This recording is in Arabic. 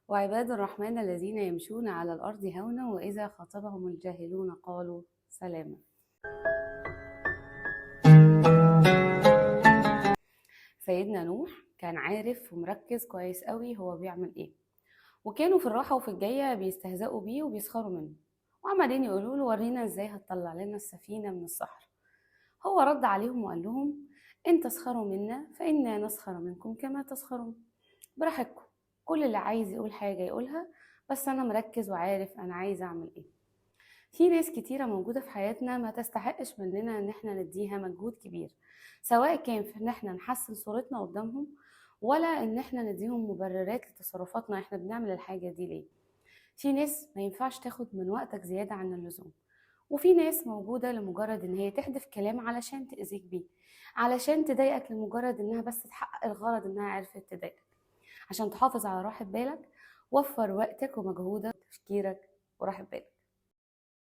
وعباد الرحمن الذين يمشون على الأرض هونا وإذا خاطبهم الجاهلون قالوا سلاما. سيدنا نوح كان عارف ومركز كويس قوي هو بيعمل ايه، وكانوا في الراحة وفي الجاية بيستهزئوا بيه وبيسخروا منه، وعمالين يقولوا له ورينا ازاي هتطلع لنا السفينة من الصحراء. هو رد عليهم وقال لهم ان تسخروا منا فإنا نسخر منكم كما تسخرون. براحتكم، كل اللي عايز يقول حاجة يقولها، بس أنا مركز وعارف أنا عايز أعمل إيه. في ناس كتيرة موجودة في حياتنا ما تستحقش مننا إن احنا نديها مجهود كبير، سواء كان في إن احنا نحسن صورتنا قدامهم، ولا إن احنا نديهم مبررات لتصرفاتنا احنا بنعمل الحاجة دي ليه. في ناس ما ينفعش تاخد من وقتك زيادة عن اللزوم، وفي ناس موجودة لمجرد إن هي تحدف كلام علشان تأذيك بيه، علشان تضايقك لمجرد إنها بس تحقق الغرض إنها عرفت تضايقك. عشان تحافظ على راحة بالك، وفر وقتك ومجهودك وتفكيرك وراحة بالك.